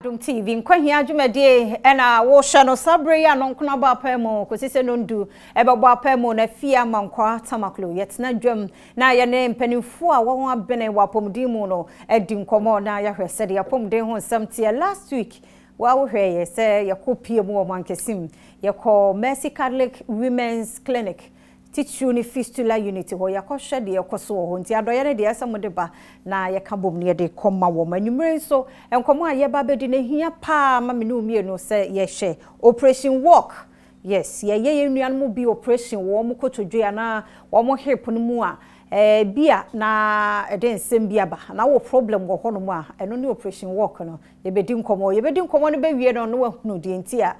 Adom TV Nkwa Hia dwumade ena wo hwe no sabre ya no nkona ba pamo kosise no ndu ebebo apamo na fia mankwa tamaklo yetna dwam na ye ne mpanimfo a wo abene wapomdi mu no edi nkomo na ya hwese de yapomden ho nsam last week wa wo hwe ye se yakopie mu wo mankesim yako Mercy Catholic Women's Clinic Teacher ni fistula unity ho yakɔhwɛ de yakoso ho nti adoye ne de asamode ba na yakabom ne de kɔma wo manumre so enkomo a yeba bedi ne hia pa ma me no mienu sɛ yɛhwɛ operation walk yes ye nuan mu bi operation wo mo kotodwe ana wo mo hip no mu a bia na eden nsem bia ba na wo problem go hono mu a eno ne operation walk no yebedi nkomo no be wie no no wahunu de nti a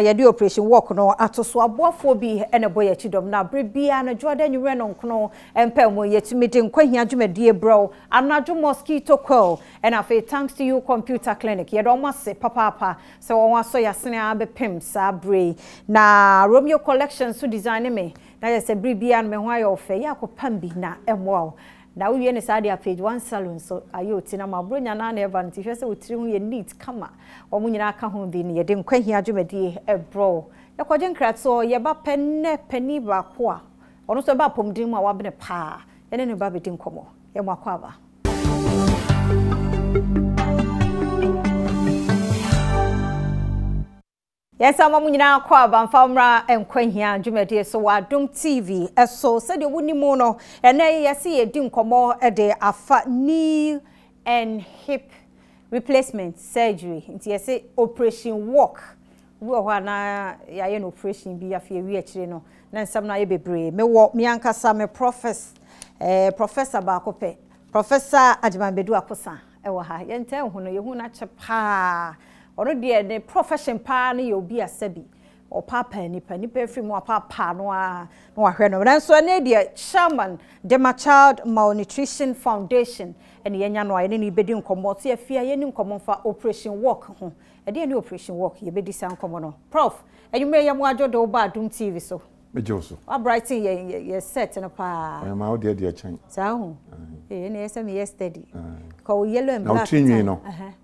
ye de operation walk no atoso aboafo bi ene boye chidom na bre bia na Jordan nwure no nkono empem yetumi de Nkwa Hia dwumadie bro anadwo mosquito coil and afa thanks to you computer clinic ye do mase papa so won aso yasene abepem sa bre na Romeo collection so design me na ye se bre bia no me ho ayo fe yakopam bi na emwo na we ne sa dia page 1 salon so ayo tina ma bronya na na eva nti hwese wotiri hu ye neat kama wo munyina aka ho bi ne ye de Nkwa Hia dwumadie bro yakwaje nkratso ye ba penne pani ba ko a ono so ba pomdin mu a wabene pa ye ne ba bedi nkomo ye mo akwa ba yes ama munyina akwa ba mfamra Nkwa Hia dwumadie so wa Adom TV eso se de wonimu no ene yesi ye di nkomo de afa knee and hip replacement surgery nti yesi operation walk wo ho na ya ye no operation bi afie wi akire no na nsam na ye bebre me wo me ankasa me professor ba kope professor Adom bedu akosa e wo ha ye ntan hu no ye hu na chepa ono de ne profession pa na ye obi asabi o papa nipa free mo papa no a no ahwe no nanso ne de chairman Dema Child Malnutrition Foundation ene yenya no aye ne bedi nkomo so afia ye ni nkomo fa operation walk ho e de ne operation walk ye bedi san nkomo no prof enwumre ye mo ajodo ba Adom TV so mejoso wa brighton ye set no pa ma wo de chan sa ho ne yesa me yesterday ko yellow and black na utinwi no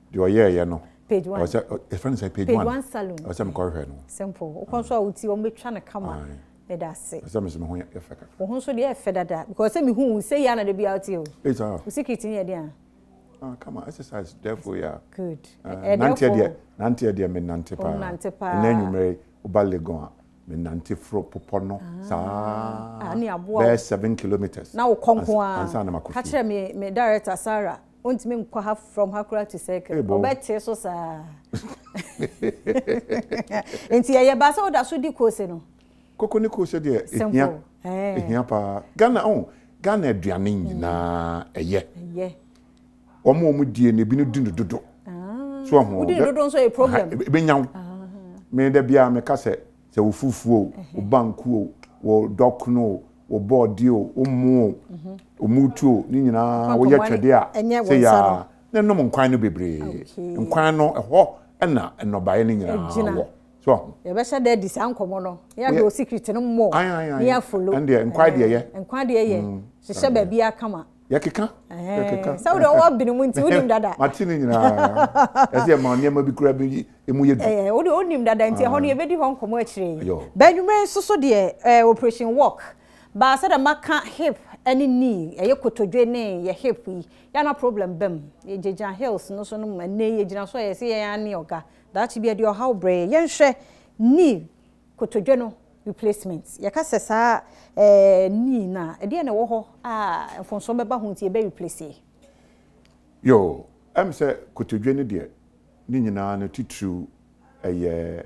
de oye no page 1 was a friend say page 1 salon was am ko hwe no simple o kon so uti o metwa na kama me da se was am me ho ye feka o ho so de e fedada because me hu say ya na de bia uti o it's all o secret ni e de an come on exercise therefore yeah good nante de me nante pa na nwumre o balegon a me nante fro popono sa ani abo 7 kilometers na o konko a ansa na makofi ka kire me director Sarah want me Nkwa from Hakura to Circle obete so sa enti ye ba so da so di kose no koko ni kose de ehia pa Ghana aduane nyina eye omo die ne bi no di no dodo so ho di dodo so a problem be nyaw me da bia me ka se wo fufuo wo banku wo dokno wo body o mu o mutu ni nyina wo ye twede a se ya ne no nkwan no bebre nkwan no ho na enobaye ni nyina wo so ye be sha daddy san komo no ya do secret no mo ya follow and the nkwan de ye se ba bia kama ya keka so do wo bi mu nti unim dada mati ni nyina ese ma ne ma bi kura bi emu ye du unim dada nti ho no ye be di ho nkomo akire ba nwumre so de operation walk ba said maka hip any knee ye kotodwe ne ye hip yi ya na problem bem ye jejan hills no so no ne ye gina so ye se ye ani oga that be the how bre ye hwe knee kotodwe no replacement ye ka sesa knee na e de na wo ho fonso beba ho nti ye be replace yo am say kotodwe ne de ni nyina na titru eye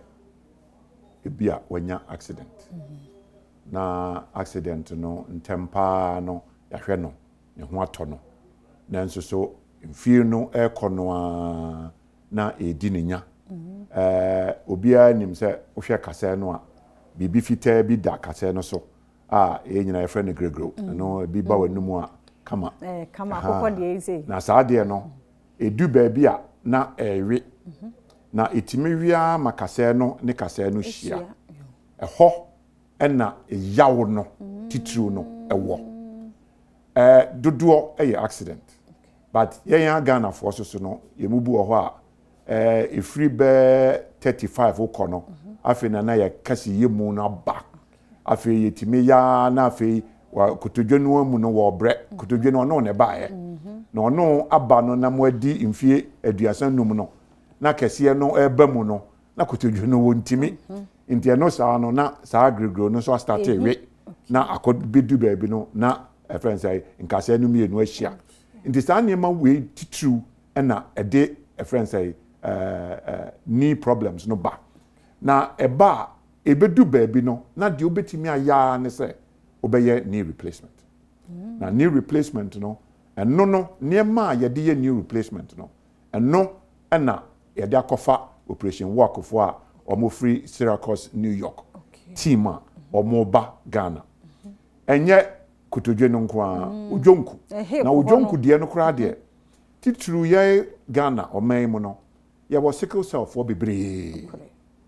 ebia wanya accident na accident no ntempa no yahwe no ne ho ato no nanso so mfie no ekono na edi nenya obia nim se ohwe kase no a bibi fita bi da kase no so nyina yefre ne gregro no bi ba wanumu a kama akoko de eze na saade no edu ba bi a na ewe na etimi wia makase no ne kase no hia eho ena yawo no titru no ewo dodo accident but yen Ghana for so no yemubu ho a free be 35 okono afi na ye kasi yemu na ba afi yetime ya na afi wa kotodwenu mu no wo bre kotodwenu no ne ba ye na ono aba no na mo adi mfie aduasan num no na kese no eba mu no na kotodwenu wo ntimi ntia no sa no na sa agregro no so start ewe na akobedu baabi no na friends say nkase no mienu ahia nti sa niema we titru na ede friends say knee problems no ba na eba ebedu baabi no na de obetimi aya ne se obeye knee replacement na knee replacement no eno no niema ye de ye knee replacement no eno na ye de akofa operation work for omo free Syracuse New York team a omo ba Ghana enye kotodwe no nkwa ujonku na ujonku de no kra de titru ye Ghana oman no ye wo sickle cell for bebre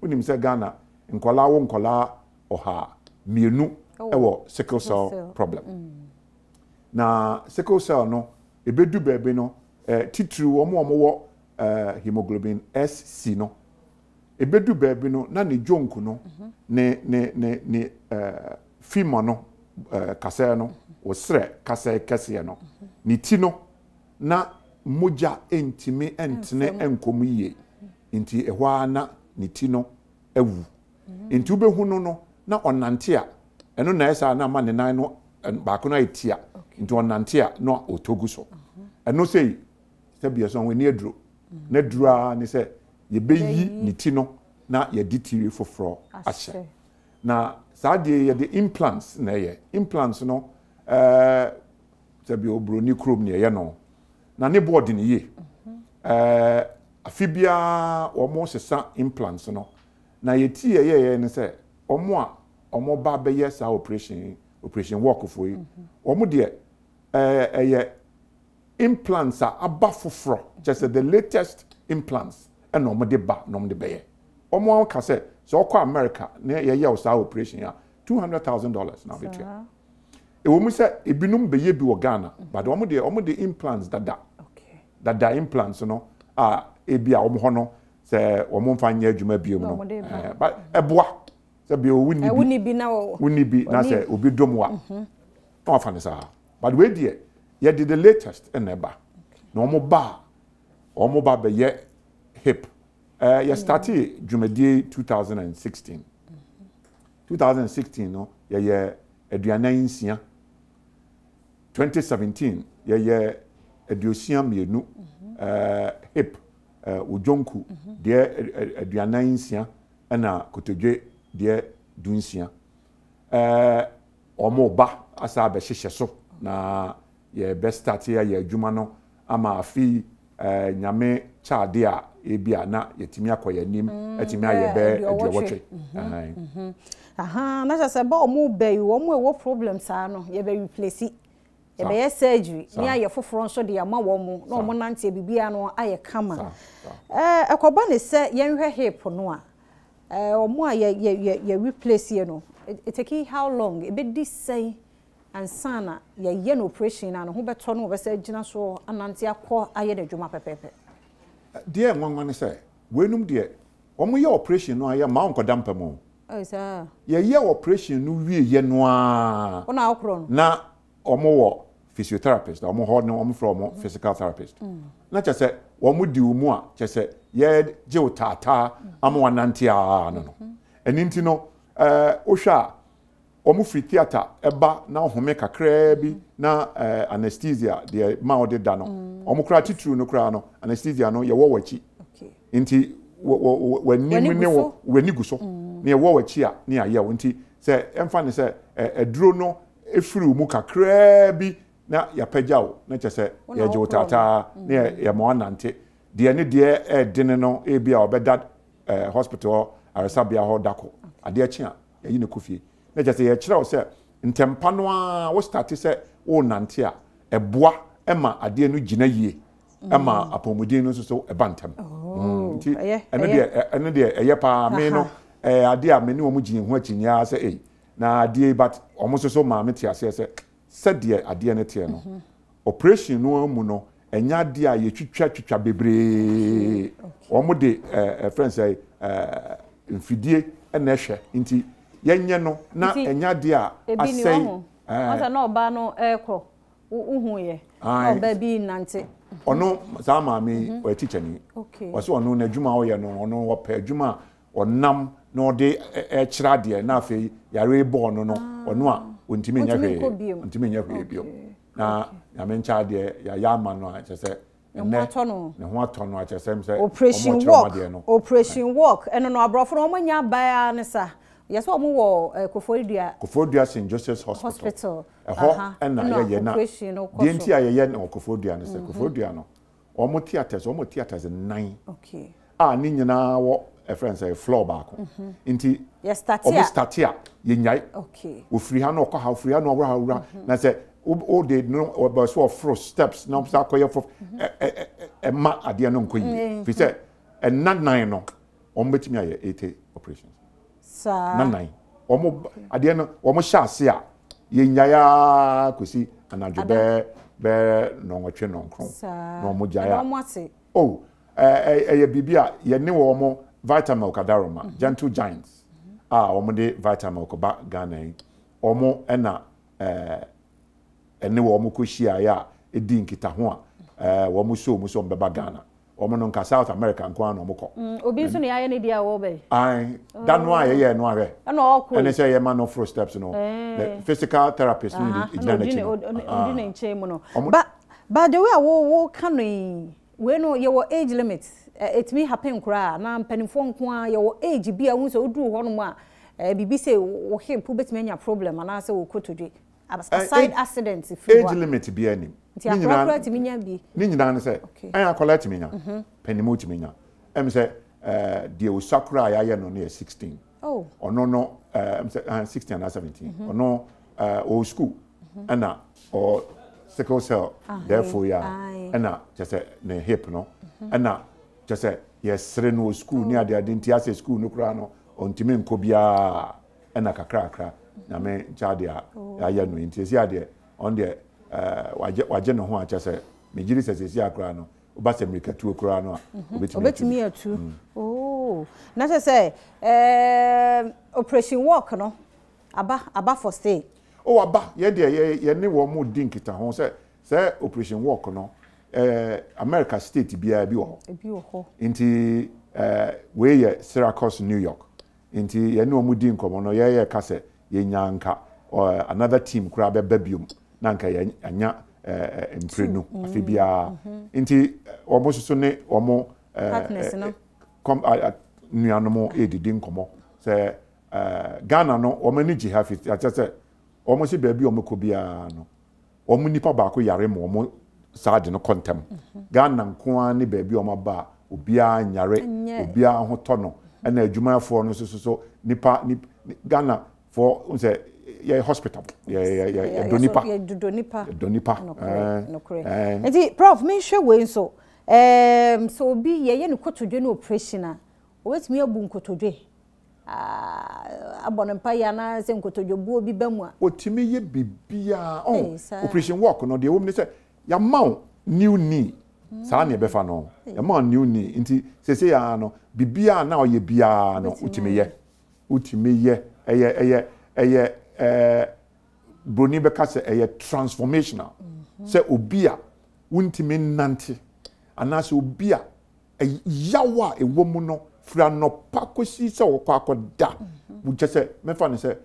unim se Ghana nkola oha mienu ewo sickle cell problem na sickle cell no ebedu bebe no titru omo wo hemoglobin SC no ebedu bebe no na ne jonku no ne fima no kase no wo sre kase kase no ni ti no na moja entime entene enkomu yie nti ehwa na ni ti no ewu nti ubehu no na onante a eno na esa na ma ne nan no ba ko na etia nti onante a no otogu so eno sei sebia so we ni eduro na dura ni se ye beyi ni ti no na ye ditiri foforo ahye na saade ye de implants na ye implants no sebia obroni krom ne ye no na ne board ni ye afibia omo sesa implants no na ye ti ye ne se omo ba be ye sa operation work for yi omo de implants are aba foforo just the latest implants and omo de ba no de be ye omo ka se so kwa America na ye sa operation ya $200,000 na betua e wo mu se ebinum be ye bi wo Ghana but omo de implants dada implants no ebia omo ho no se omo mfa nya adwuma biom no but eboa se bi wuni bi na se obi domwa no afa ne sa but we die ye did the latest in eba na omo ba be ye hip ye started dwumadie 2016 no ye aduanan nsia 2017 ye aduosia mienu hip ujonku de aduanan nsia na kotodwe de dunsia omo ba asa be hyehye so na ye best start ya adwuma no ama afi nyame chaade a ebia na yetimi akoya nim etimi aye be aduwotwe na se ba omo be omo ewo problems a no ye be replace ye be surgery ni aye foforo nso de ama wo mo na omo nante bibia no aye kama ekoba ne se yenhwe hip no a omo a ye replace ye no it take how long e be this say and sana ye no operation na no ho beto no be say gina so anante akọ aye da dwuma pepepe de nwanwan ne say wenum de omo ye operation no aye ma onko dampa mo sir ye operation no wie ye no a ona akro no na omo wo physiotherapist omo ho no omo from physical therapist na che say omo di umu a che say ye je utata amo anante a no eninti no ohwa omo free theater eba na home kakra bi na anesthesia de ma ode da no omo kra titru no kra no anesthesia no ye wo wachi nti wani guso na ye wo wachi a na ya nti se emfa ne se eduro no efiri mu kakra bi na ya pagyawo na che se ye je utata na ye mo anante de ne de dene no e bia obeda hospital aresabia ho dako ade achi a ye ne kofie na just ye kira o se ntempa no a wo start se wo nante a eboa ema ade no gina yie ema apomudin no so ebantem nti ene de eye pa me no ade a me ne wo mu gin ho achinya se na ade but omo so ma me tiase se de ade ne tie no operation no mu no enya de a ye twitwa bebre omo de friends say mfidie na ehwe nti yenye no na enya de a asai asa na oba no ekro uhu ye oba bi nante ono za maami o teacher ni waso ono na adwuma wo ye no ono wo pa adwuma onam na ode ekira de na afei yare bo no ono a ontimi nya hwe bio na ya mencha de ya yama no a chese ne ho atono a chese mse operation work eno no abrofo no manya baa ne sa yes wo wo Kofodua St Joseph's Hospital na ye na de nti ayeye na Kofodua ne se Kofodua no omo theaters 9 ni nyina wo friends say floor back nti startia ye nyai ofiri ha no okọ ha ofiri ha no wura na se all they no about so of steps no sa koye for ma ade no nkoyi fi say nine no omo betimi aye 80 operations sa nine omo ade no omo sha ase a ye nyaya kosi anadwo be no nwotwe no nkron no omo jaya bibia ye ne wo omo vitamin kadaroma gentle giants omo de vitamin ko ba Ghana omo na ene wo mo ko hia ya edi nkita ho a wo mo so mbeba Ghana wo no nka South America nkwa no mo ko obi nso ne aye ne dia wo be dan no aye no are na okwo ene say ye man no first steps no the physical therapist ni odi ne nche mo no ba the way wo kan we no ye wo age limit it may happen kra na mpanimfo nko a ye wo age bia hu so odu ho no mo a bibi say wo hemp betime anya problem ana say wo kotodwe aside accidents age limit bi anim ni nyina timinya bi ni nyina ne say an collect timinya panimo timinya em say the osakura ya no na 16 ono no em say 16 and 17 ono old school ana or sickle cell therefore ya ana just ne hip no ana just yes no school ni ade nti ase school no kura no ontimi nkobia ana kakra na me chade ya no nti esi ade on the waje no ho a chese me giri sese akra no oba se America tu okra no obetimi atu na chese operation work no aba for stay aba ye de ye ne wo mu dinkita ho se operation work no America state bia bi ho nti we ye Syracuse New York nti ye ne wo mu dinkomo no ye kase ye nyanka another team kura be babium na nka ye anya emprenu afibia nti omo soso ne omo partners no nuanomo edidi nkomo se Ghana no omo ni jihafit atese omo si baby omo ko bia no omo nipa ba ko yare mo omo saade no kontem Ghana nko ani baby omo ba obia nyare obia ho to no na adwumayafo no so nipa Ghana for say yeah hospital yeah donipa enti prof me hwe we so so bi ye ne kotodwe no operation a owetimi abu nkotodwe abonampa ya na se nkotodwe bu obi bamu a otimi ye bibia operation work no de wo me say ya maw new knee saa ne befa no ya maw new knee nti sese ya no bibia na oye bia no utimi ye eye broni beka se eye transformational se obia untimi nante anase obia yawa ewomu no fra no pakosi se wokọ akoda bu je se mefa ne se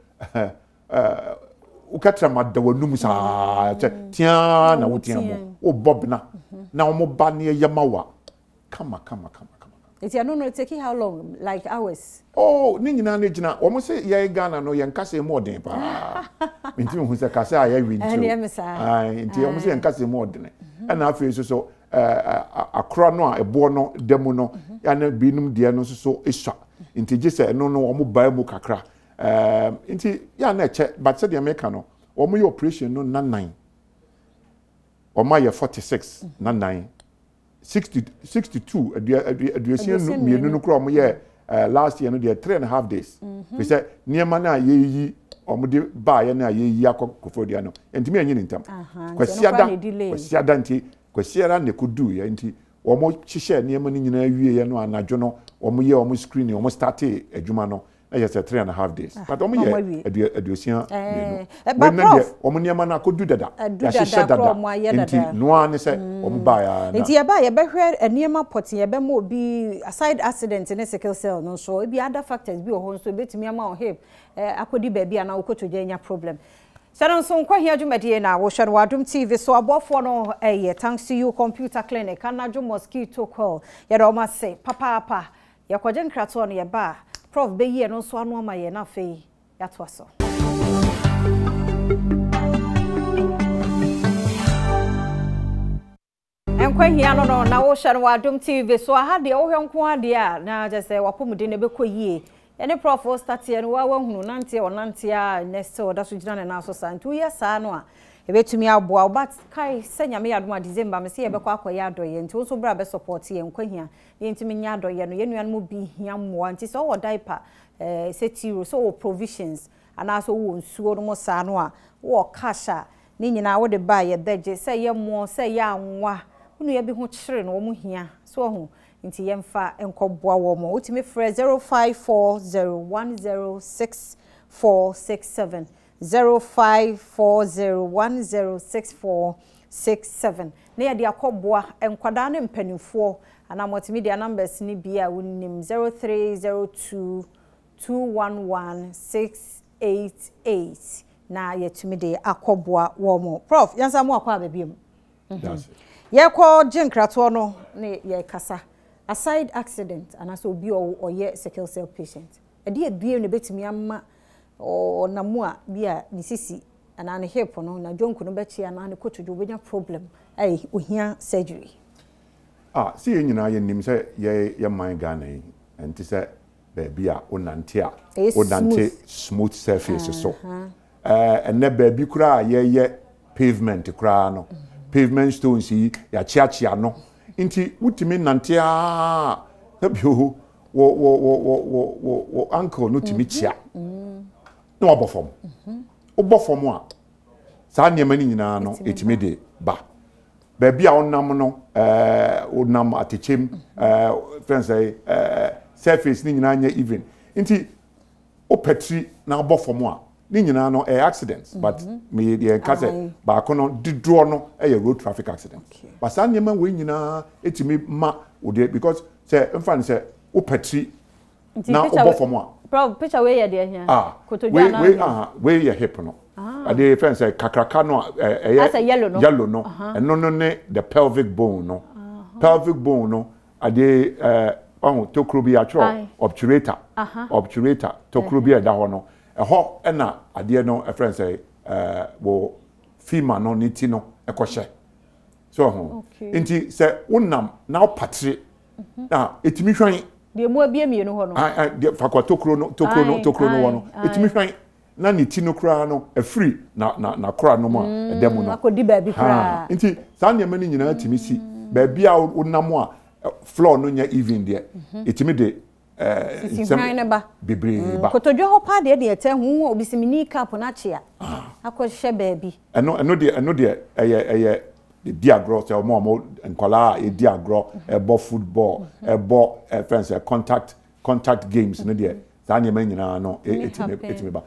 ukatra madawanum sa tia na wotia mo obobna na omo ba ne yamawa kama It's no taking how long? Like hours? Ni nyina na gina. Omo se ye Ghana no ye nkase mo den pa. Minti hu se kase a ye winto. Nti omo se ye nkase mo den. Na afi so akra no a ebo no demu no ya na binum de no so eswa. Nti je se no omo ba mu kakra. Nti ya na che but se de America no omo ye operation no na 9. Omo ye 46 na 9. 62 aduasian mienu no kro ye last year no dey 3.5 days we say niema na yeyi omde ba ye na yeyi akọ Kofodua no entimi anyi ntam kwasiada nti kwasiara ne kudu ye nti omo hihye niam ni nyina wie ye no anadwo no omo ye omo screen omo start adwuma no na yes 3.5 days but omo ye aduosia no omo niam na kodu dada ya hihye dada nti noa ne se omo ba ya nti ye ba ye behwe niam pot ye be mo bi aside accident ne sickle cell no so e bi other factors bi o ho so betimi ama o hip akodi ba bi ana okotodwa nya problem. Sharon so Nkwa Hia dwumadi na wo hwere Adom TV so abofo no thanks to you computer clinic anadwo mosquito coil ye do ma say papa ye kwaje nkrato no ye ba prof be yie no so anu ama ye na fei ya to so Nkwa Hia no na wo hwere Adom TV so aha de wo hwe nko ade a na je say wapomudi ne be koyie any prof start here no wa hunu nante onante a next oda so gina na so san 2 years ano a ebetumi aboa but kai senya me yadoma December me se ye bekọ akoye adoye nti so bra be support ye Nkwa Hia ye ntimi nya adoye no ye nuan mo bi hia mo nti so wo diaper setiro so wo provisions ana so wo nsuo no mo sa no a wo cash a ni nyina wo de ba ye deje se ye mo se ye anwa unu ye bi ho kire no wo mo hia so ho nti yemfa enkoboa wo mo utimi frɛ 0540106467 0540106467 na ye de akoboa enkwada ne mpanimfo ana multimedia numbers ni bia wonim 0302211688 na yetumi de akoboa wo mo prof yansa mo akwa babiem ye ko jinkrato no ne ye kasa aside accident and also be or ye sickle cell patient e dey bie no betimi amma o namu a bia ni sisi ana ne hip no na jonku no bechi ana ne kotojo benya problem ai ohia surgery see nyina ye nim se ye man Ghana enti se be bia onante smooth surface so enne be bi kura ye pavement kura no pavement stones yi ya chiachia no inti utimi nantia hebio wo uncle no timi chia no abofom obofom a sa niam ni nyina no etimi de ba bia onam no onam atechem friends surface ni nyina nya even inti opetri na abofom a ni nyina no accidents but me the case ba kono didro no road traffic accident but san nyema we nyina etimi ma ode because say mfa say opetri na obofom a bro picture we ye there here kotodwa na we ye hip no ade friends say kakraka no as a yellow no no ne the pelvic bone no pelvic bone no ade tokrobi atro obturator tokrobi da ho no ho na ade no a friend say wo fima no niti no ekohye so ho nti say wonam na opatre na etimi hwan de mo abie mienu ho no de fakwa tokro no wo no etimi hwan na niti no kra no afiri na kra no ma edem no akodi ba bi kra nti sa niam ni nyina etimi si ba bia wonam a floor no nya even there etimi de bibre ba kotodwo ho pa de ete hu obisimini cap na chia akohye baabi eno de eye diagro so mo nkola diagro ebo football ebo friends contact games no de za nyema nyina no etime ba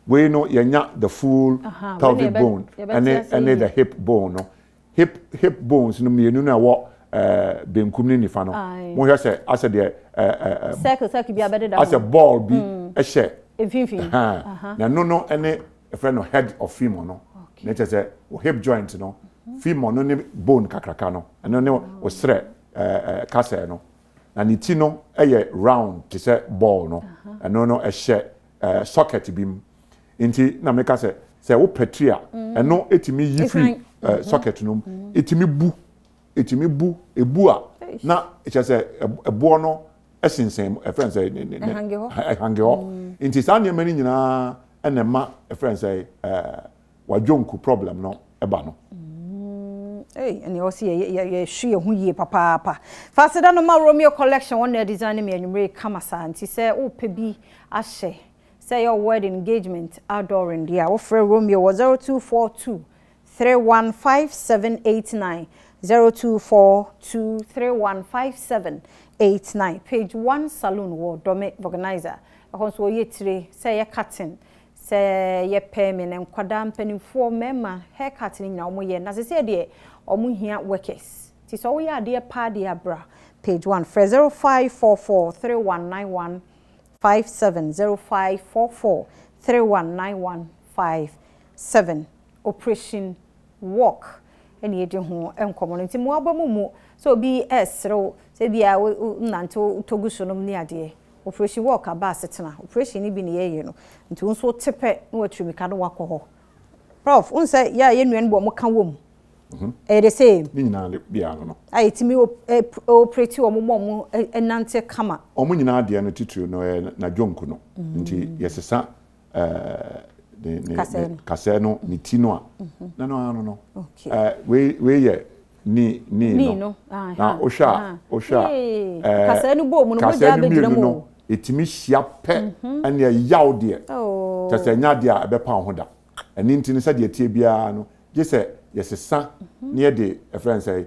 we no yenya the full pelvic bone and the hip bone no hip bones no mienu na wo benkum ni nifa no mo hwe se ase de circle bi abede da ase ball bi ehye efimfim na no ene a friend of head of femur no na say hip joint no femur no ne bone kakraka no eno ne o sre kase no na ni ti no round to say ball no eno no ehye socket bim inti na me ka say wo petria eno etimi yifi socket no etimi bu ebu a na it say ebo no esensen a friend say hange ho inti sa ne mani nyina enema a friend say wajonku problem no eba no and you see ye hwe hu yie papa fasida no ma Romeo collection one design me anwumre kamasa anti say o pe bi ahye say your wedding engagement adoring dia wo frɛ Romeo 0242 315789 0242315789 page 1 saloon wo dome organizer akonso ye tire say ye cutting say ye payment en kwada mpanimfo mema hair cutting nyina omo ye na se de omo hia workers ti so wo ye ade pa de abra page 1 0544319157 0544319157 operation walk eni edi ho enkomo nti mo abamumu so bi esro se bia nanto togusonom ni ade operation walk aba setena operation ni bi ne yeye no nti unso tepe no watrumika no wakoho prof unse ya ye nuan bo mo ka wom the same ni nyina bia no ai timi operate o mo enante kama omo nyina ade no titru no na dwonku no nti yesesa kase no ni tino a na no we ye ni no na osha kase no bo mu no moja begire mo etimi hia pe ane yaw de tese nya de a be pa ho da ani ntini se de tie bia no je se yesesa ne de a friend say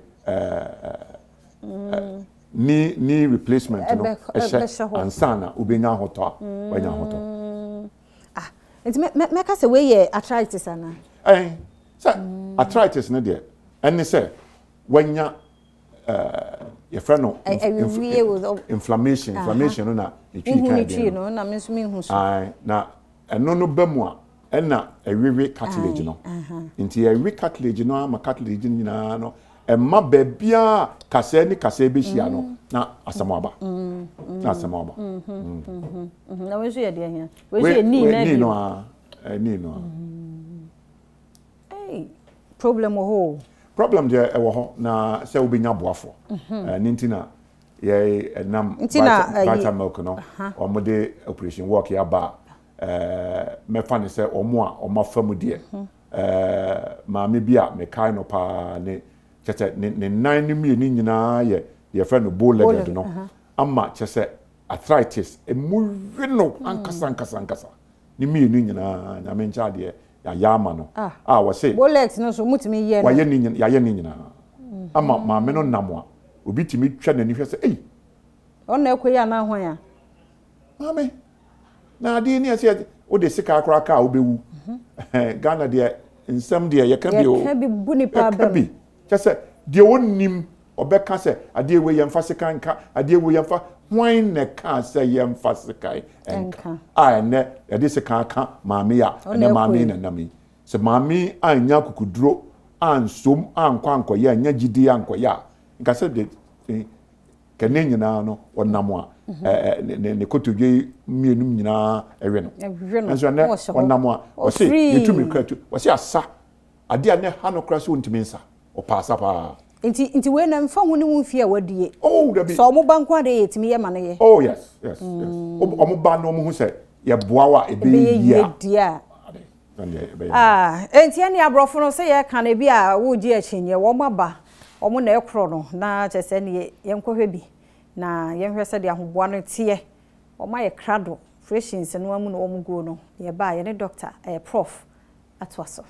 ni replacement no ansana ubenya hoto wanya hoto enti me ka se we ye arthritis ana so arthritis na de ene se wanya your friend no inflammation no na etwi no na me so me hu so na eno no bamu a ena ewiwi cartilage no nti ewiwi cartilage no ama cartilage nyina no emma bebia kase ni kase be hia no na asamoaba na asamoaba na we so ye de hia we so ye ni na ni no problem ho problem je ewo ho na se obenya boafo nintina ye enam vitamin milk no omode operation work ya ba me fa ne se omo a omafamu de ma me bia me kai no pa ne chete ne nan ni mi ni nyina ye friend no bow legged no ama chese arthritis emuwe no ankasa ni mi ni nyina na me ncha de ya yama no we say bow legs no so mutimi ye no ya ye ni nyina ama ma me no namwa obi timi twa nani hwe se ona ekoya na ho ya mame na adi ni ase o de sika akra ka obewu Ghana de nsem de ye ka bi o ka bi buni pa ba bi chese de wonim obeka se ade we ye mfa sika nka ade we ye mfa hwan ne ka se ye mfa sika enka ne de sika aka mame ya ne mame na nami se mame anya kukuduro ansom ankwa ye anya gidi ankoya nka se de kene nyina no onamo ne kotodwe mienu nyina ewe no enso ne onamo a o se yetumi kratu o se asa ade ane ha no kra so ntimi nsa o paasa pa nti we na mfa hu ne mu fie wadie dabi so mo banko ade yetimi ye mane ye yes o mo ba no mo hu se ye boawa ebe ye dia enti ane abrofo no se ye kan e bi a wo gi achinye wo maba omo na ekro no na chese ne yenkohwe bi na yenhwe se de ahoboa no tie omo ye krado freshins no amu no omo go no ye ba ye ne doctor prof atwaso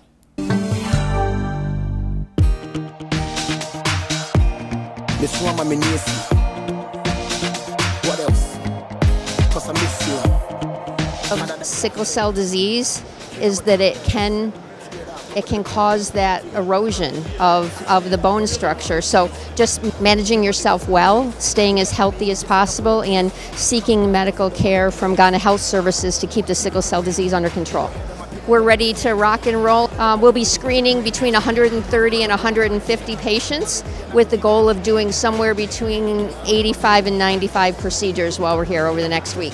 Miss Rama Menesi. What else? Because I miss you. Sickle cell disease is that it can cause that erosion of the bone structure. So just managing yourself well, staying as healthy as possible, and seeking medical care from Ghana Health Services to keep the sickle cell disease under control. We're ready to rock and roll. We'll be screening between 130 and 150 patients with the goal of doing somewhere between 85 and 95 procedures while we're here over the next week.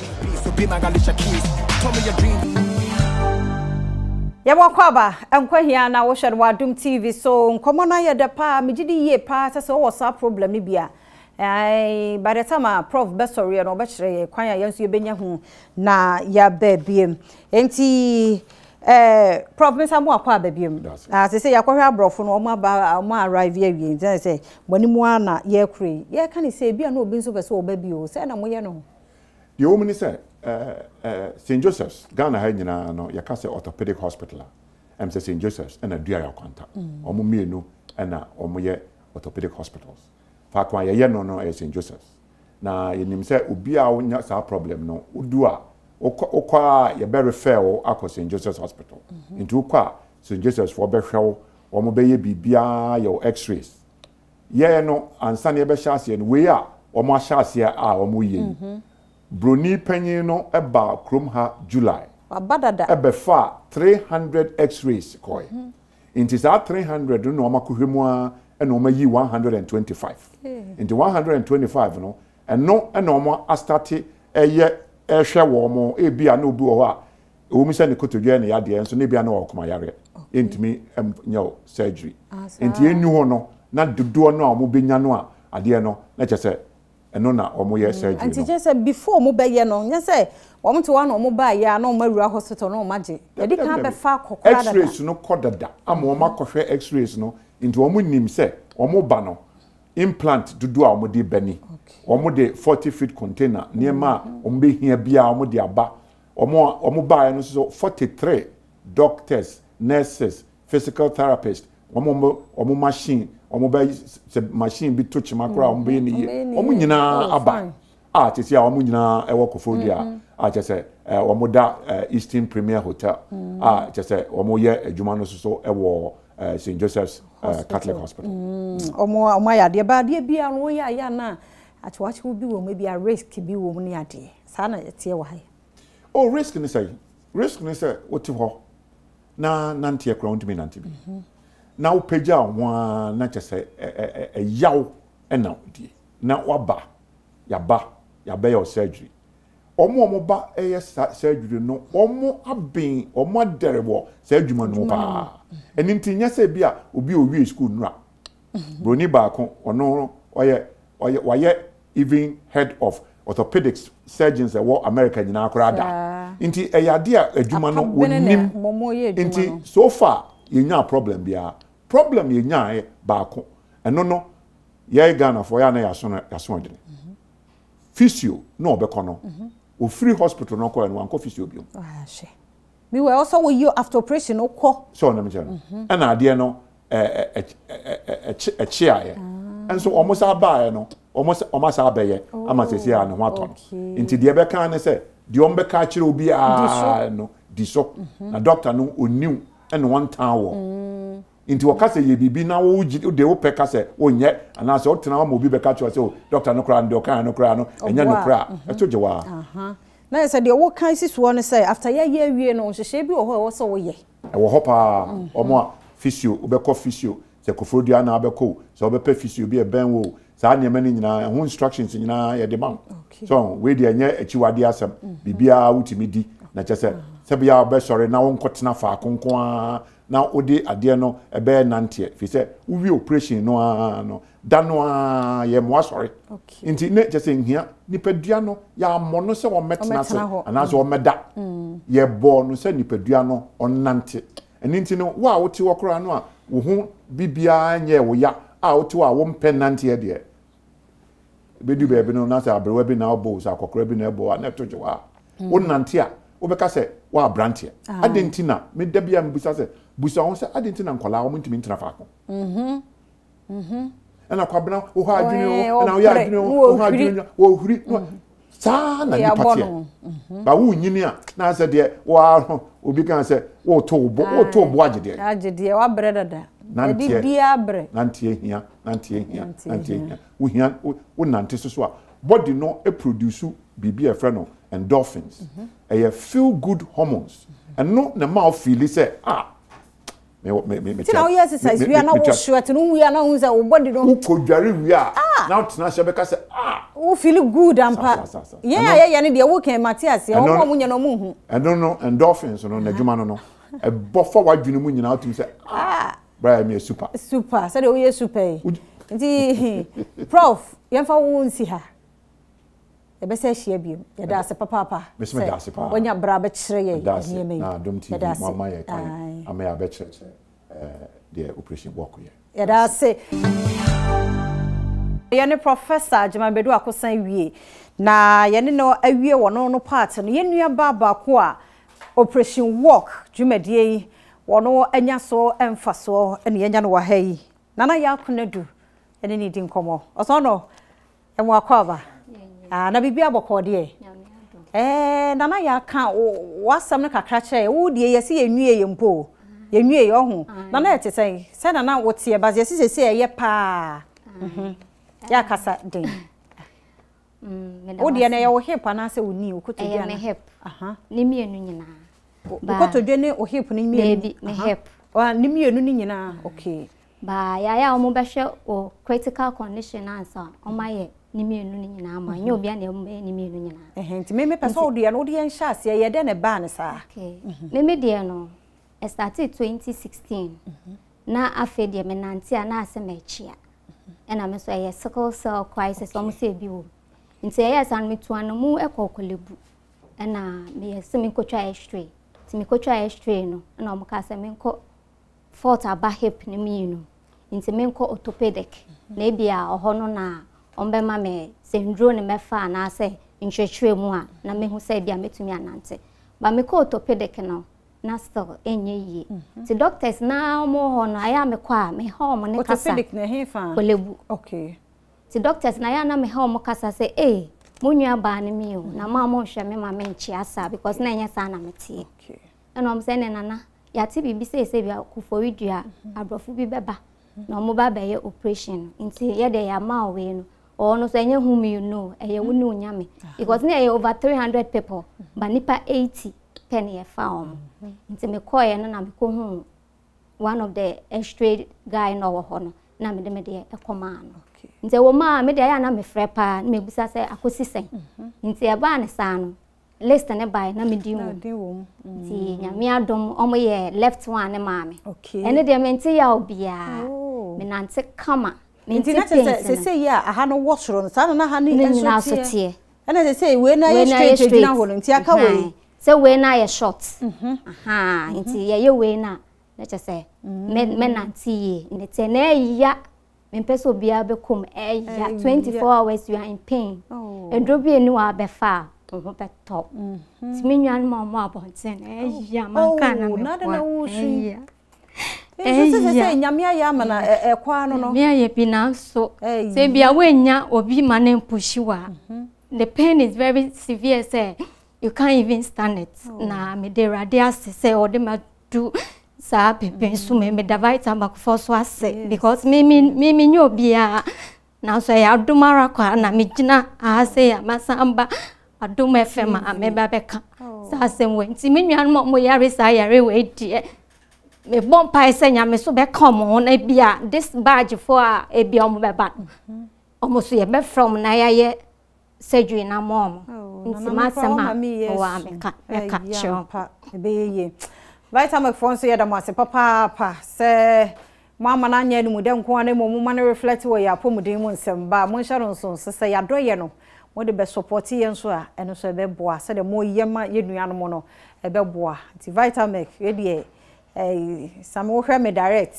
Yabo kwaba Nkwa Hia na wo hwere wa Adom TV so nkomo na ye de pa megidi ye pa se wo WhatsApp problem ni bia by the time prof besori no be kire kwan ya yenso ye benya hu na ya ba biem enti prof mesa mo akwa ba biem se se yakwa hwe abrofo no mo arrive ye wie nti se boni mu ana ye kure ye kan se bia na obi nso be se wo ba bio se na mo ye no ye wo mini se St. Joseph's, Ghana ha nyina no yakase orthopedic hospital. Say St. Joseph's and a dua ya kwanta. Omo mienu na omo ye orthopedic hospitals. Fakwa ye no St. Joseph's. Na yenim se obi a wonya sa problem no udu a okwa ye be refer wo akọ St. Joseph's Hospital. Nti ukwa St. Joseph's for be hwewo wo mo be ye bibia your x-rays. Ye no ansa ne be hyase no we a wo mo hyase a wo mo ye. Broni panyin no eba krom ha July. Abadada. Ebe fa 300 x-rays koi. Inti sa 300 no ma kohwemu a and no yi 125. Into 125 no and no and no more astarte eye ehwe wo mo e bia na obi wo a o mi se ne kotodwe ne yade enso ne bia na wo koma yare intimi nyo surgery inti enu ho no na dodo no a mo benya no a ade no na chese eno na o mo ye surgery anti just before mo be ye no nya se wo mo to wa no mo ba ya na o mawura hospital no o maje e di kan be fa kokora da x-rays no kodada ama o makohwe x-rays no into omo nim se omo ba no implant dudu a omo de bani omo de 40 feet container niema omo be hia bia omo de aba omo ba no so 43 doctors nurses physical therapists omo machine omo be machine bi to chimakura omo be ni omo nyina aba a tisi a omo nyina ewo kofodia a chese omo da Eastern Premier Hotel a chese omo ye adwuma no so ewo St. Joseph's Catholic Hospital. Omo ya de ba de bia no ya na atwache wo bi wo me bia risk bi wo mu ne ade sa na tie wa hai. Oh, risk ni say what ho na nante ekra ntimi nante bi. Na wo pagya ho na chese yaw na die na waba ya be your surgery. Omo ba surgery no omo abin omo aderebo surgery no pa. And in Tinyase Bia will be a school nra. Bruni Bako or even head of orthopedics surgeons at war America in Akrada. Inti a yadia a jumano would nim inti so far you nya problem bia. Problem you nya Bako. And no ye Ghana for yana yasone. Physio no bekono. O free hospital no ko and one physio bio. We were also with you after operation okọ so na me je no and ade no a chair and so almost abaye no almost abaye ama sesi a ne ho ato nti de be kan ne se de o be ka kire obi a no di so na doctor no oniu and one town wo nti o ka se ye bibi na wo de wo pe ka se onye ana se o tena mo obi be ka kire se o doctor no kra ndo kan no kra no enya no kra e to je wa na yesa de wo kan sisuo no say after ye wie no hwehwe bi wo ho wo so wo ye e wo ho pa omo a physio obekọ physio se kofodia na abekọ se obepe physio bi e ben wo sa niam ni nyina ho instructions nyina ye de man so we de anya achiwade asem bibia wutimi di na chese se bia obesore na won kotena fa akonko a na odi ade no ebe nante fi se uwi operation no dano a ye mo asore nti ne chese nhia nipadua no ya mono se wo metena se ana so wo meda ye bo no se nipadua no onante eni nti no wa wo ti wo kora no a wo hu bibia nye wo ya a wo ti wa wo mpenante ye de bedu be no na se abrewa bi na obo sa kokora bi na ebo na to je wa wo nante a wo beka se wa brantie adentina me da bia mbusa se busa won se adentina nkola wo ntimi ntina fa ko ana kwabena wo ha adwene o na wo ya adwene o ha adwene wo huri sa na ni patia ba wo nyini a na se de wa obi kan se wo to bo agede wa breda da edi bia bre nantie hia wo hia wo nante so a body no e produce bibi e frɛ no endorphins e feel good hormones and no na mouth feel say me now yes exercise we are now sure to we are now say body no ko dware we are now tena se be ka say we feel good and yeah ne de wo kan Matthias ya wo mu nya no mu hu no endorphins no na dwuma no e bofo wadwene mu nyina otum say bra me super say de we super nti prof yemfa wo nsi ha e be say hia biem ya da se papa me se da se pa wonya bra be kire ye ne me na Adom TV mama ye kan ama ya be kire the operation work ye ya da se ye ne professor Jamabedu Akosan wie na ye ne no awie wono no part no ye nua baba ko a operation work dwumadie wono anya so emfa so ene enya no wa ha yi nana ya konadu ene ni di nkomo oso no enwo akwaba na bibia bokọ de nana ya ka wasam ne kakra kire wo de yesi yenwie ye mpo yenwie ye ohu nana ete say nana wote e base yesi sese ye pa ya kasa den wo de na ye wo hip na se woni okotodwa na hip ni mienu nyina okotodwa ne o hip ni mienu me hip ni mienu ni nyina okay ba ya omo behwe o critical condition answer omaye ni mienu ni nyina ama nya obi na ni mienu nyina nti me pese wo de na wo de en sha ase ye de ne ba ne sa okay me de no I started 2016 na afa de me nante na ase me chia ena me so ye sickle cell crisis omo se bi wo nti ye san me tuano mu ekokolebu ena me yesi me kotwa x-ray ti me kotwa x-ray no na omo ka se me nko fault aba hip ni mienu nti me nko orthopedic na bia oho no na ombe ma me syndrome me fa na ase nhwehwe mu a na me hu se bia metumi anante ba me ko orthopedic no na still enye yi ti doctors na omo ho no aya me kwa me ho mo ne kasa orthopedic na he fa kolebu okay ti doctors na ya na me ho mo kasa se munua ba ne mi o na ma mo hwe me ma me nchi asa because na enye sa na metie okay eno am se ne nana ya ti bibi se bia kuforidua abrofo bi beba na omo ba be operation nti ye de ya ma we no or no so enye hu me you know eye woni onyame because na over 300 people ba nipa 80 penny e found nti me call ye no na me ko hu one of the x-ray guy no wo ho no na me de e koma no nti wo ma me de ya na me frɛ pa me busa se akosi sen nti e ba ne sa no list ne by na me di wo nti nyame adom omo ye left one ne ma me ene de me nti ya obia me nante kama nti na se ya aha no wo soro no sa na ha ni enso tie ene se we na ye straight gina ho nti aka we se we na ye short nti ye we na che se me nante ye nti na ya me peso bia be kom ya 24 hours you are in pain edrobi enu wa be fa to ho be top ti me nwan mo abonten ya man kana me na na wo shi se nyame ya mana kwa no me aye bi na so se bia wenya obi mane pushiwa the pain is very severe say you can't even stand it na me de radia say o de ma do sa pepe so me da vitamin for so ase because me nyo bia na so ya domara kwa na me gina ase ya masamba adom fm a me ba beka sa sem we nti me nwan mo yare sa yare we die me bon pa ese nya me so be come na bia this badge for a bia omo be ba omo so ye be from na ya surgery na mom nti masema wa meka chompa be ye vitamin fonso ye da mo ase papa se mama na anya ni mu de nko na mo ma na reflect wo ya pomuden mu nsem ba mo nsharo nso se ya doye no mo de be support ye nso a eno so be boa se de mo yema ye nuano mo no e be boa nti vitamin ye de some wo hwe me direct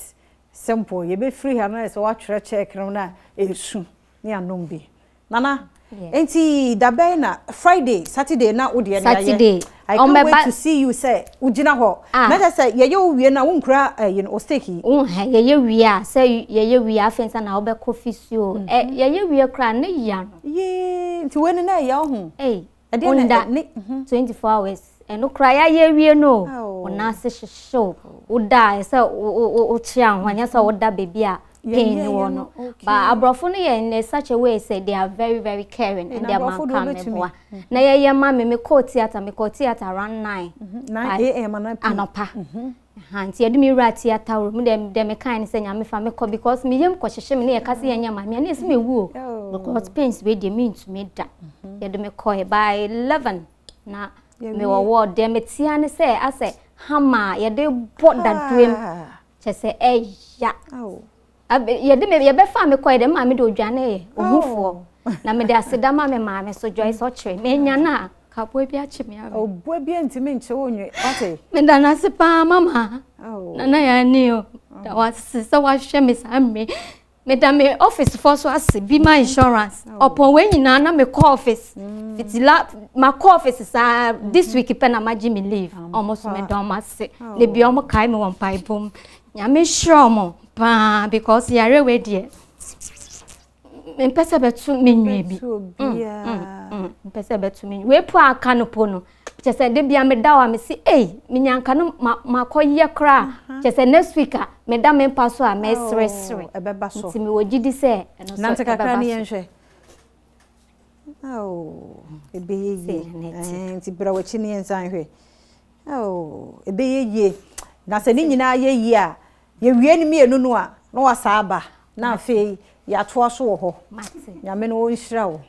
simple ye be free ha na se wa twere check no na esu ni anom bi nana enti dabe na Friday Saturday na wo de na Saturday I can't wait to see you say ujina ho na just say ye wie na wo nkura o stake ye wie a say ye wie afensa na wo be coffee so ye wie kra na ya no ye nti we na ya ho under 24 hours no kra ya ye wie no ona se show wo da say o chia hwanya say wo da baby a pain no but abrofo no ye in such a way say they are very very caring and they are man come na ye ma me call theater around 9 am anopa hanti ye me ra theater room dem kind say nya me fa me call because me yem ko hyehye me na ye kase ye nya ma me na esi me wu because pains we dey mean to me da ye dem call by 11 na me wo word dem tia ne say ase hama ye dey bought that dream che say ya ye de me ye be fa me koy de ma me do dwane ohufo na me de aseda ma me so Joyce ochre me nya na ka bo bi achi me ave obo bi ntimi nche onwe ate me da na se pa mama na ya ni o da wa se wa hwe me sa me da me office for so ase bi my insurance upon we nyina na me call office fitila ma call office sa this week pe na maji me leave almost me don ma se le bi omo kai me won pai bom nya me sure mo pa because yare we die mpese betu menwie bi mpese betu menwie we po aka no po no chese de bia me da wa me si minyanka no makoye kra chese next week me da me paso a me sresre ebeba so nti me wogidi se eno so nante kakra ni yenhwe ebeye nti bra wachi ni yensan hwe ebeye na se ni nyina ye a ye wie ni mienu no a no wasaba na afei ya toa so ho nyame no onhira wo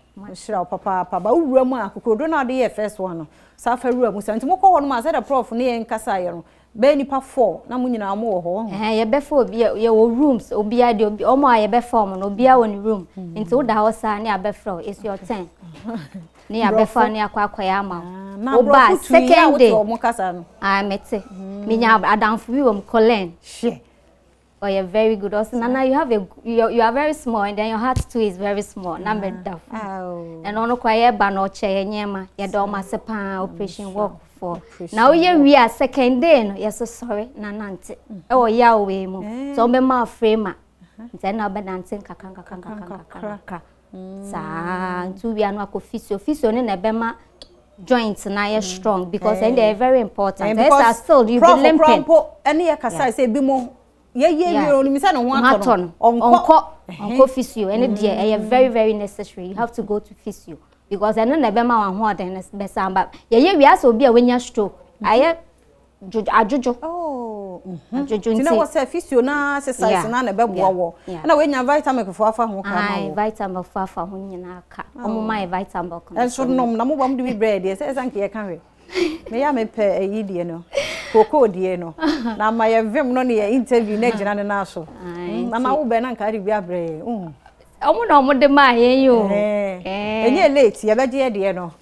papa ba wura mu akokoro na de ye first one no sa fa wura mu santi mokọ ho no ma se da prof ne ye nkasa ye no be nipa 4 na mu nyina mo ho ye be fa obi ye wo rooms obi ade obi o ma ye be form no obi a woni room nti wo da ho sa ne abefra is your turn ne abefa ne akwa ya ma o ba second day mo kasa no mete minya adamfo bi wo m Colin oh, you're very good. Also, Nana, you have you are very small, and then your heart too is very small. Number duff. And ono kwa ye ba no che nyema. Ye do ma sepa operation work for. Now we are second day no. Yes, so sorry. Nana nti. E wo ya we mu. So be ma frame. Then na be nante kaka. Sa ntu we anu akọ physio ne na be ma joints na ye strong because and they are very important. Yes, are still you be limping. Any exercise say bi mo yeah, only me say no one onko physio and they are very very necessary. You have to go to physio because I know never ma wan ho den be samba yeah we aso obi a wenya stroke aye ajojo ajojo nti na wo say physio na exercise na be boa wo na wenya vitamin fo afa ho ka ma wo vitamin fo afa ho nyina aka omo ma vitamin ko en so nom na mo bam de bread e say sanke ye kan we me ya me pe yidie no koko die no na ma ye vim no ne interview na gina ne na so na wo be na nka de bia bre omo na omo de ma ye yo enye late ye beje ye de no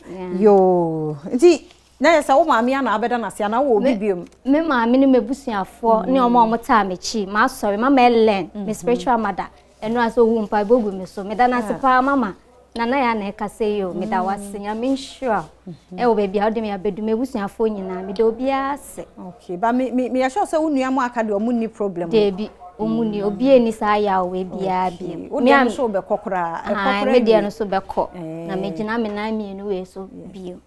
yo nti na ye sa wo ma me na abeda na sia na wo bibiom me ma me ne mebusuafo ne omo ta me chi ma sorry mama Ellen me spiritual mother eno aso hu mpa bogu me so me da na sepa mama Nana ya na eka say yo me da wasenya me sure e wo baby how de me abedu me busuafo nyina me de obi ase okay ba me ya sure say unua mu aka de o mu ni problem debi o mu ni obi eni sa ya we bia bi me am so be kokora me de no so be ko na me gina me na me enu we so bio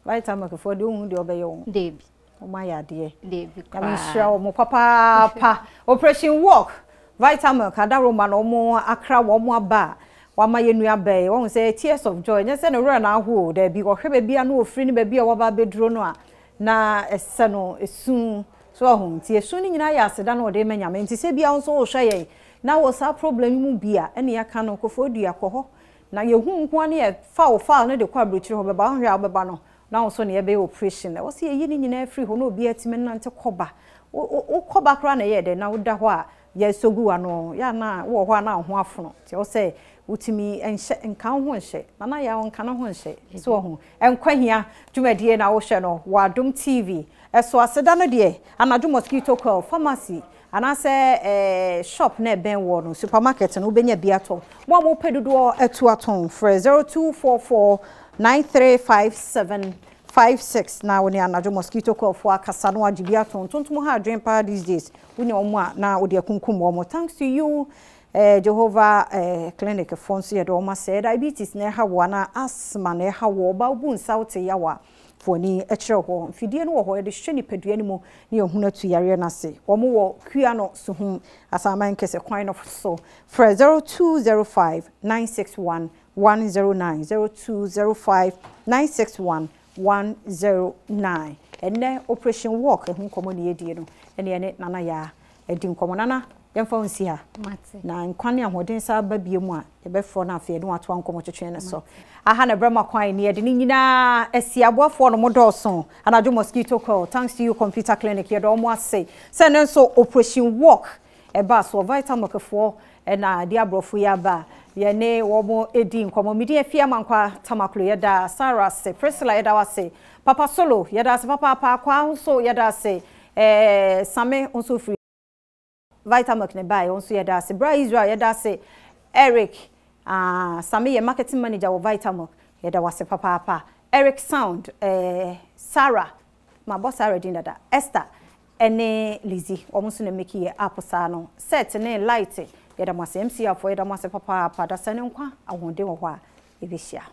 vitamin for de hu de obeye wo debi o ma ya de debi ka sure mo papa operation work vitamin ka da roma no mo akra wo mo aba wama yenu abai won say tears of joy nya say no run aho da bi ko hwe bia na ofiri ni bia wo ba beduro no a na ese no esun so ahun ti esun ni nyina ya aseda na ode manya me nti se bia won so wo hwe ye na wo sa problem mu bia ene ya ka no kofo dua kɔ na ye hu nko ne ye fa no de kwa brochire ho beba hwe abeba no na wo so ne ye be operation wo se ye ni nyina free ho no obi atime nante kɔba wo kɔba kra na ye de na wo da ho a ye sogu ano ya na wo ho na ho afono ti wo say utimi enhye nka ho nhye na ya won kana ho nhye so ho Nkwa Hia dwumadie na wo hwe no wa Adom TV eso aseda no de anadwo mosquito coil pharmacy anase shop na ben wo no supermarket no benya biato mo pedodo atu aton for 0244935756 na woni anadwo mosquito coil fo akasa no agibiato tontom ha adwen pa these days woni omo a na wo de kunkum omo thanks to you Jehovah clinic fonso ye do ma say diabetes na ha wo na asthma na ha wo ba bu nsaute yawa foni ekire ho fidie no wo ho ye de hwe ni padua ni mu ne ehuna tu yare na se wo mo wo kua no so hu asaman kese kwan no so for 0205961109 0205961109 enne operation work ehun komo ne yedie no ene nana ya edi nkomo nana yemfa onsi ha na nkwane ahoden sa ba biemu a yebefo na afi no ato ankomo twetwe ne so aha na brema kwan ne yede ni nyina asiaboafo no modoso anadwo mosquito coil thanks to you computer clinic yede omo ase se ne so operation work eba so vitamin kefo na dia brofo ya ba ye ne wo mo edi nkomo midi afia mankwa tamaklo yeda Sarah se Priscilla yeda wase Papa Solo yeda se papa kwa so yeda se Same onso free vitamin ne buy onso yeda se Bra Israel yeda se Eric Same ye marketing manager of vitamin yeda wase papa Eric Sound Sarah my boss Sarah dinda Esther ene Lizzie omuso na make ye app sa no set ne light yɛda mo asɛm si afo yɛda mo asɛ papa pada sane nkwa ahonde wɔ hɔ a ebehia